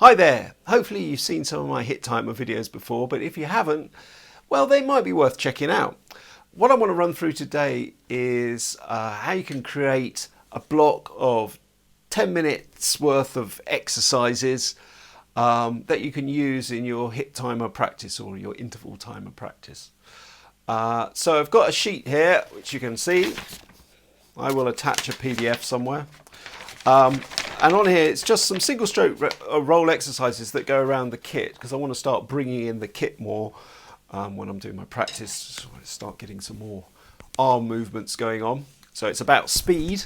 Hi there, hopefully you've seen some of my hit timer videos before, but if you haven't, well, they might be worth checking out. What I want to run through today is how you can create a block of 10 minutes worth of exercises that you can use in your hit timer practice or your interval timer practice. So I've got a sheet here which you can see. I will attach a PDF somewhere. And on here it's just some single stroke roll exercises that go around the kit, because I want to start bringing in the kit more when I'm doing my practice. So I start getting some more arm movements going on. So it's about speed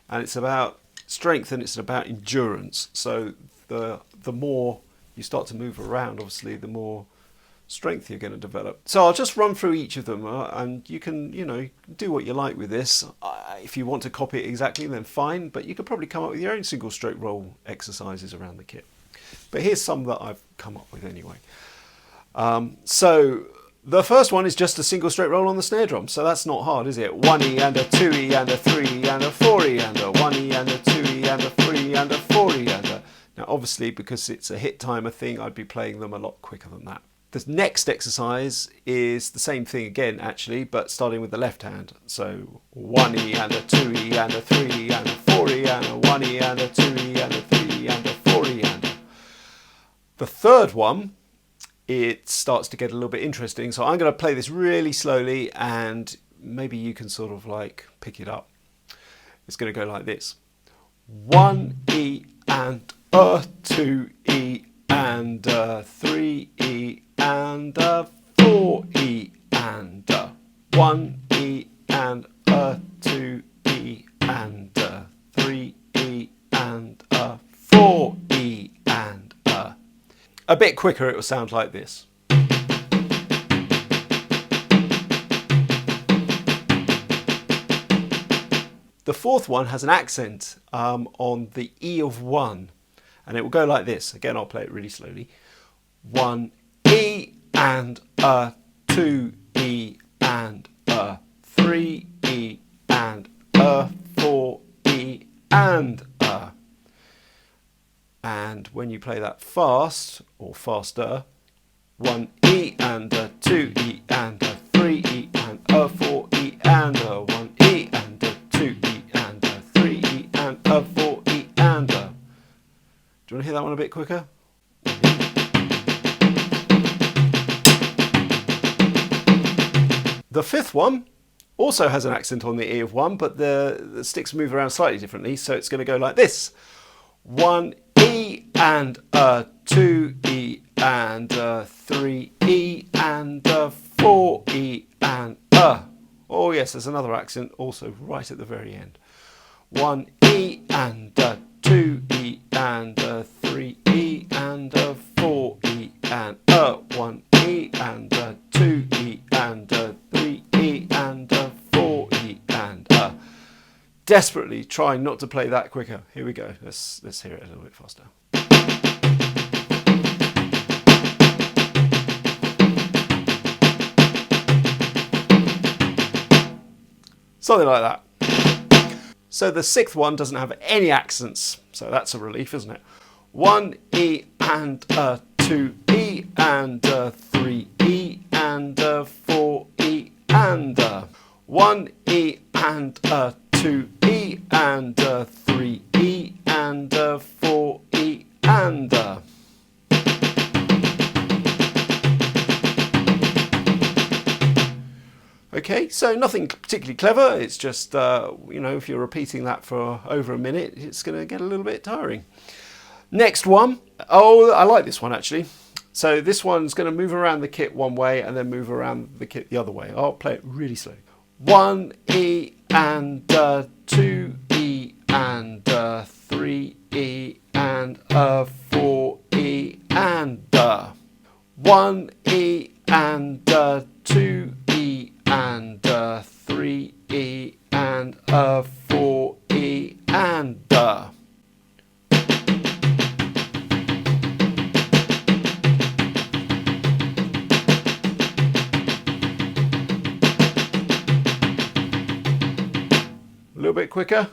and it's about strength and it's about endurance. So the more you start to move around, obviously the more strength you're going to develop. So I'll just run through each of them and you can, do what you like with this. If you want to copy it exactly, then fine, but you could probably come up with your own single stroke roll exercises around the kit. But here's some that I've come up with anyway. So the first one is just a single stroke roll on the snare drum. So that's not hard, is it? 1E and a 2E and a 3E and a 4E and a 1E and a 2E and a 3E and a 4E and a... Now obviously because it's a hit timer thing, I'd be playing them a lot quicker than that. The next exercise is the same thing again actually, but starting with the left hand. So 1E and a 2E and a 3E and a 4E and a 1E and a 2E and a 3E and a 4E and a... The third one, it starts to get a little bit interesting. So I'm going to play this really slowly and maybe you can sort of like pick it up. It's going to go like this. 1E and a 2E and a 3E and a 4E and a 1E and a 2E and a 3E and a 4E and a... A bit quicker it will sound like this. The fourth one has an accent on the E of 1 and it will go like this. Again, I'll play it really slowly. 1E and a 2E and a 3E and a 4E and a... And when you play that fast or faster, 1E and a 2E and a 3E and a 4E and a 1E and a 2E and a 3E and a 4E and a... Do you want to hear that one a bit quicker? The fifth one also has an accent on the E of 1, but the sticks move around slightly differently, so it's going to go like this. 1E and a 2E and a 3E and a 4E and a... Oh yes, there's another accent also right at the very end. 1E and a 2E and a 3E and a 4E and a 1E and a 2E and a 3E and a 4E and a... Desperately trying not to play that quicker. Here we go. Let's hear it a little bit faster. Something like that. So the sixth one doesn't have any accents, so that's a relief, isn't it? 1E and a 2E and a 3E and a 4E and a 1E and a 2E and a 3E and a 4E and a... Okay, so nothing particularly clever. It's just, if you're repeating that for over a minute, it's going to get a little bit tiring. Next one. Oh, I like this one actually. So this one's going to move around the kit one way and then move around the kit the other way. I'll play it really slowly. 1E and a 2E and a 3E and a 4E and a 1E and a 2E and a 3E and a 4E and a... A little bit quicker.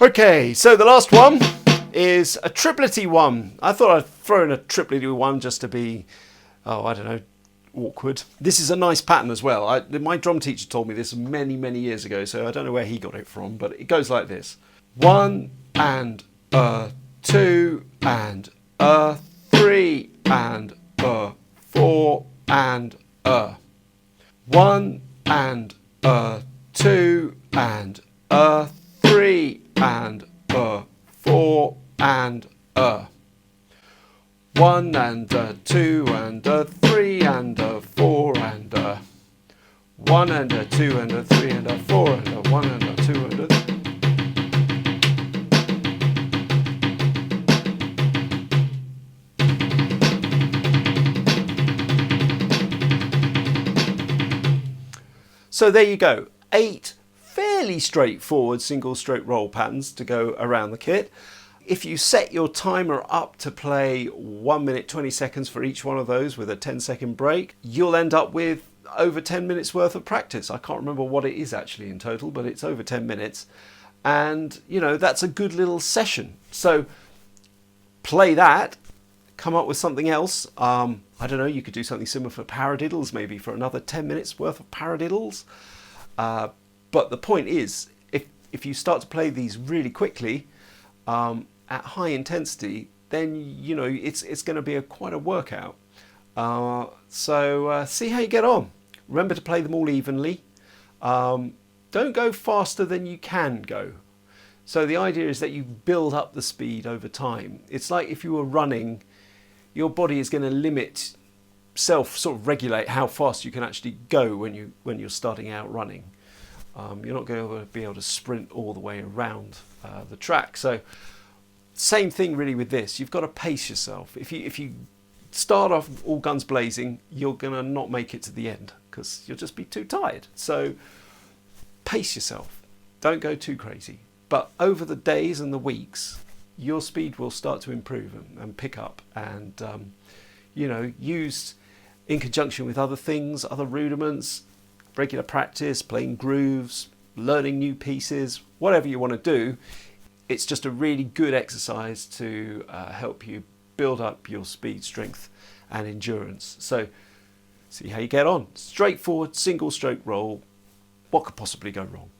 Okay, so the last one is a triplety one. I thought I'd throw in a triplety one just to be, oh, I don't know, awkward. This is a nice pattern as well. My drum teacher told me this many, many years ago, so I don't know where he got it from, but it goes like this. 1 and a, 2 and a, 3 and a, 4 and a. 1 and a, 2 and a, 3 and a, 4 and a. 1 and a, 2 and a, 3 and a, 4 and a. 1 and a, 2 and a, 3 and a, 4 and a, 1 and a, 2 and a. So there you go, 8 fairly straightforward single stroke roll patterns to go around the kit. If you set your timer up to play 1 minute 20 seconds for each one of those with a 10-second break, you'll end up with over 10 minutes worth of practice. I can't remember what it is actually in total, but it's over 10 minutes. And, you know, that's a good little session. So play that, come up with something else. I don't know, you could do something similar for paradiddles, maybe for another 10 minutes worth of paradiddles. But the point is, if you start to play these really quickly, at high intensity, then you know it's going to be quite a workout. So see how you get on. Remember to play them all evenly. Don't go faster than you can go. So the idea is that you build up the speed over time. It's like if you were running, your body is going to limit, sort of regulate how fast you can actually go when you're starting out running. You're not going to be able to sprint all the way around the track. So same thing really with this. You've got to pace yourself. If you start off all guns blazing, you're going to not make it to the end because you'll just be too tired. So pace yourself. Don't go too crazy. But over the days and the weeks, your speed will start to improve and pick up, and you know, used in conjunction with other things, other rudiments, regular practice, playing grooves, learning new pieces, whatever you want to do. It's just a really good exercise to help you build up your speed, strength and endurance. So see how you get on. Straightforward single stroke roll. What could possibly go wrong?